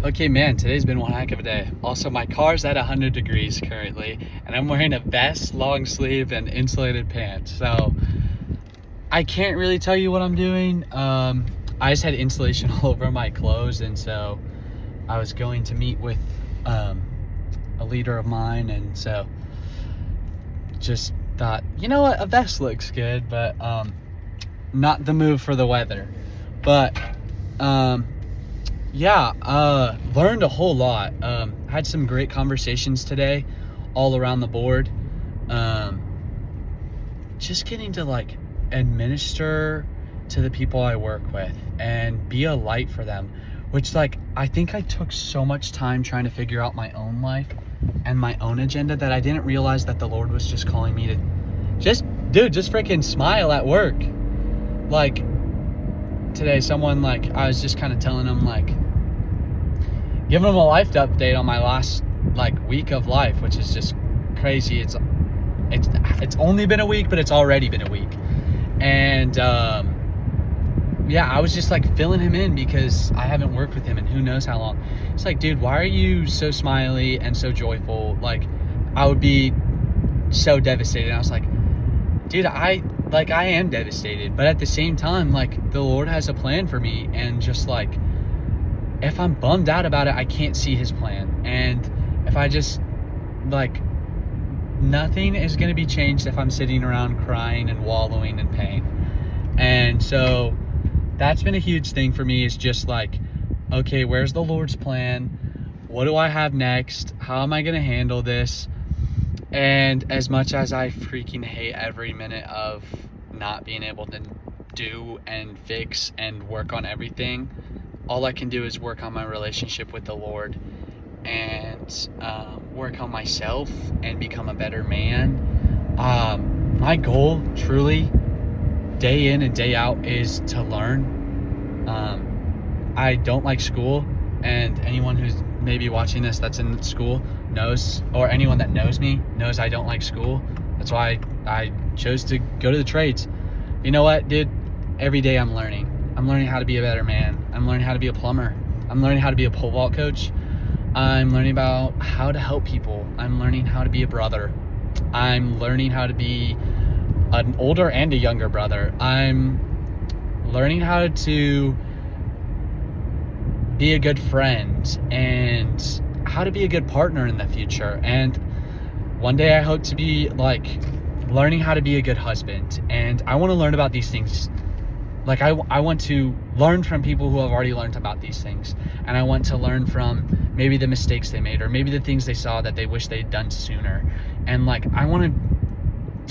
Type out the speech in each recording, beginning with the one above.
Okay, man, today's been one heck of a day. Also, my car's at 100 degrees currently, and I'm wearing a vest, long sleeve, and insulated pants. So I can't really tell you what I'm doing. I just had insulation all over my clothes, and so I was going to meet with a leader of mine, and so just thought, you know what, a vest looks good, but not the move for the weather. But learned a whole lot. Had some great conversations today all around the board. Just getting to administer to the people I work with and be a light for them, which I think I took so much time trying to figure out my own life and my own agenda that I didn't realize that the Lord was just calling me to just freaking smile at work. Today, someone I was just kind of telling them, giving them a life update on my last week of life, which is just crazy. It's only been a week, but it's already been a week. And I was just filling him in because I haven't worked with him in who knows how long. It's dude, why are you so smiley and so joyful? I would be so devastated. And I was dude, I am devastated, but at the same time, the Lord has a plan for me, and just if I'm bummed out about it, I can't see his plan. And if I just nothing is going to be changed if I'm sitting around crying and wallowing in pain. And so that's been a huge thing for me, is just okay, where's the Lord's plan? What do I have next? How am I going to handle this? And as much as I freaking hate every minute of not being able to do and fix and work on everything, all I can do is work on my relationship with the Lord and work on myself and become a better man. My goal, truly, day in and day out, is to learn. I don't like school, and anyone who's maybe watching this that's in school knows, or anyone that knows me knows I don't like school. That's why I chose to go to the trades. You know what, dude? Every day I'm learning. I'm learning how to be a better man. I'm learning how to be a plumber. I'm learning how to be a pole vault coach. I'm learning about how to help people. I'm learning how to be a brother. I'm learning how to be an older and a younger brother. I'm learning how to be a good friend and how to be a good partner in the future. And one day I hope to be learning how to be a good husband. And I want to learn about these things. I want to learn from people who have already learned about these things. And I want to learn from maybe the mistakes they made, or maybe the things they saw that they wish they'd done sooner. And I want to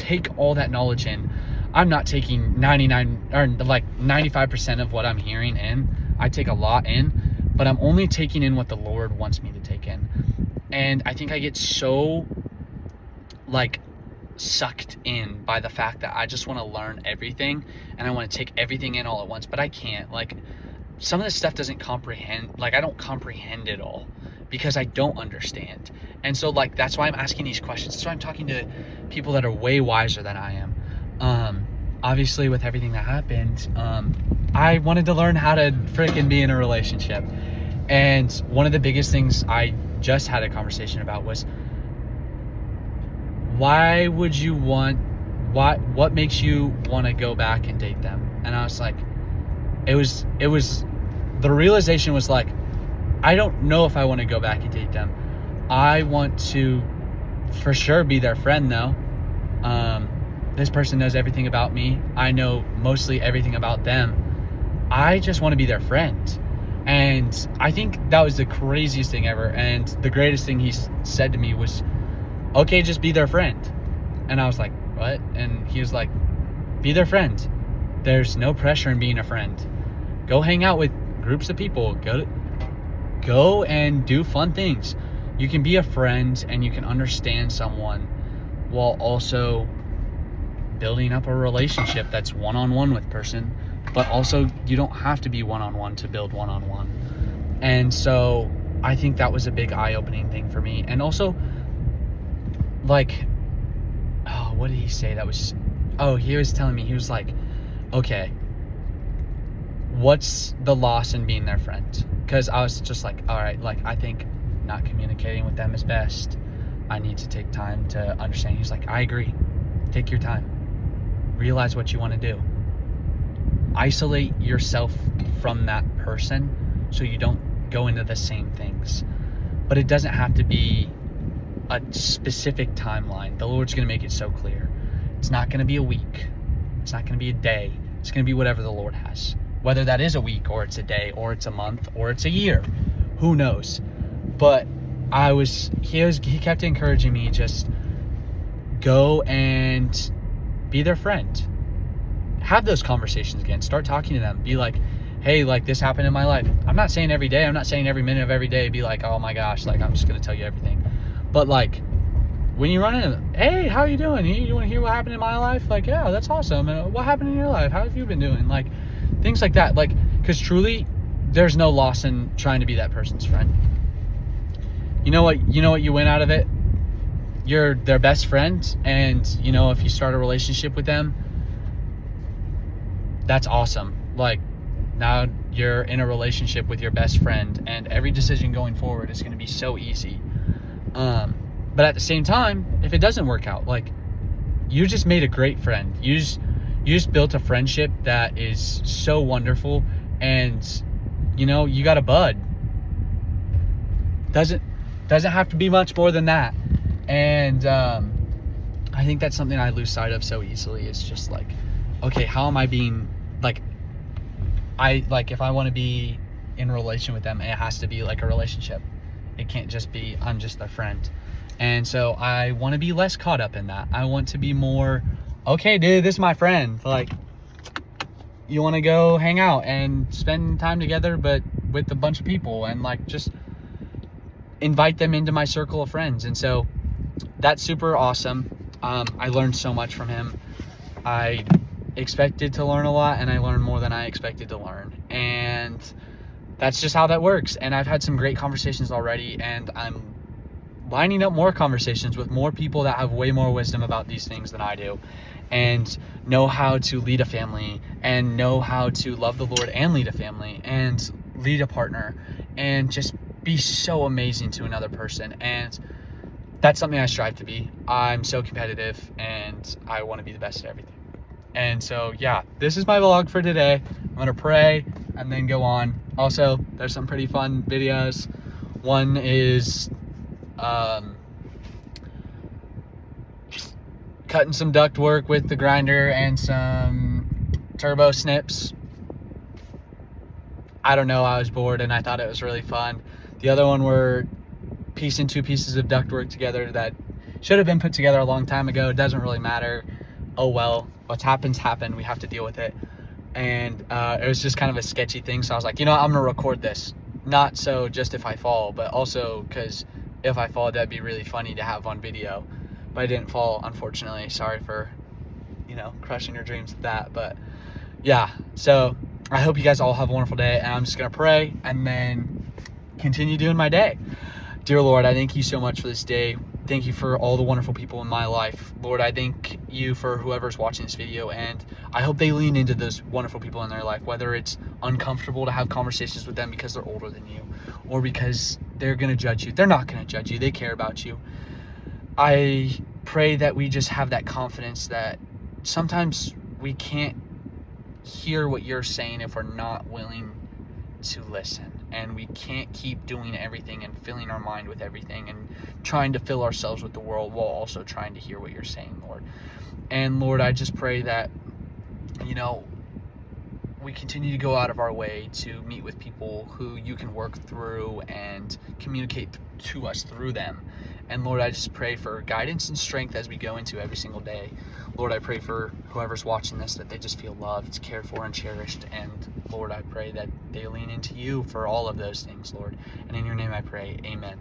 take all that knowledge in. I'm not taking 95% of what I'm hearing in. I take a lot in, but I'm only taking in what the Lord wants me to take in. And I think I get so sucked in by the fact that I just want to learn everything and I want to take everything in all at once, but I can't. Some of this stuff doesn't comprehend, I don't comprehend it all because I don't understand. And so that's why I'm asking these questions. That's why I'm talking to people that are way wiser than I am. Obviously with everything that happened, I wanted to learn how to freaking be in a relationship. And one of the biggest things I just had a conversation about was, what makes you want to go back and date them? And I was the realization was I don't know if I want to go back and date them. I want to for sure be their friend though. This person knows everything about me. I know mostly everything about them. I just want to be their friend. And I think that was the craziest thing ever. And the greatest thing he said to me was, okay, just be their friend. And I was like, what? And he was like, be their friend. There's no pressure in being a friend. Go hang out with groups of people. Go and do fun things. You can be a friend and you can understand someone while also building up a relationship that's one-on-one with person. But also, you don't have to be one-on-one to build one-on-one. And so I think that was a big eye-opening thing for me. And also, what did he say? He was telling me, he was okay, what's the loss in being their friend? Because I was just like, all right, like, I think not communicating with them is best. I need to take time to understand. He's like, I agree. Take your time. Realize what you want to do. Isolate yourself from that person so you don't go into the same things. But it doesn't have to be a specific timeline. The Lord's going to make it so clear. It's not going to be a week. It's not going to be a day. It's going to be whatever the Lord has. Whether that is a week, or it's a day, or it's a month, or it's a year. Who knows? But he kept encouraging me, just go and be their friend. Have those conversations again. Start talking to them. Be like, hey, like, this happened in my life. I'm not saying every day. I'm not saying every minute of every day be like, oh my gosh, like, I'm just going to tell you everything. But like, when you run into them, hey, how you doing? You want to hear what happened in my life? Like, yeah, that's awesome. And what happened in your life? How have you been doing? Like, things like that. Like, because truly, there's no loss in trying to be that person's friend. You know what you win out of it? You're their best friend. And, you know, if you start a relationship with them, that's awesome. Like, now you're in a relationship with your best friend, and every decision going forward is going to be so easy. But at the same time, if it doesn't work out, like, you just made a great friend. You just built a friendship that is so wonderful, and, you know, you got a bud. Doesn't have to be much more than that. And I think that's something I lose sight of so easily. It's just like, okay, how am I being, like, if I want to be in a relation with them, it has to be like a relationship. It can't just be, I'm just their friend. And so I want to be less caught up in that. I want to be more, okay, dude, this is my friend. Like, you want to go hang out and spend time together, but with a bunch of people, and like, just invite them into my circle of friends. And so that's super awesome. I learned so much from him. I expected to learn a lot, and I learned more than I expected to learn. And that's just how that works. And I've had some great conversations already, and I'm lining up more conversations with more people that have way more wisdom about these things than I do, and know how to lead a family, and know how to love the Lord and lead a family, and lead a partner, and just be so amazing to another person. And that's something I strive to be. I'm so competitive, and I want to be the best at everything. And so, yeah, this is my vlog for today. I'm going to pray and then go on. Also, there's some pretty fun videos. One is cutting some duct work with the grinder and some turbo snips. I don't know, I was bored and I thought it was really fun. The other one, were piecing two pieces of duct work together that should have been put together a long time ago. It doesn't really matter. Oh well, what's happened. We have to deal with it. And it was just kind of a sketchy thing, so I was like, you know what, I'm gonna record this. Not so just if I fall, but also because if I fall, that'd be really funny to have on video. But I didn't fall, unfortunately. Sorry for, you know, crushing your dreams with that. But yeah, so I hope you guys all have a wonderful day, and I'm just gonna pray and then continue doing my day. Dear Lord, I thank you so much for this day. Thank you for all the wonderful people in my life. Lord, I thank you for whoever's watching this video, and I hope they lean into those wonderful people in their life, whether it's uncomfortable to have conversations with them because they're older than you, or because they're going to judge you. They're not going to judge you. They care about you. I pray that we just have that confidence that sometimes we can't hear what you're saying if we're not willing to listen. And we can't keep doing everything and filling our mind with everything and trying to fill ourselves with the world while also trying to hear what you're saying, Lord. And Lord, I just pray that, you know, we continue to go out of our way to meet with people who you can work through and communicate to us through them. And Lord, I just pray for guidance and strength as we go into every single day. Lord, I pray for whoever's watching this, that they just feel loved, cared for, and cherished. And Lord, I pray that they lean into you for all of those things, Lord. And in your name I pray, amen.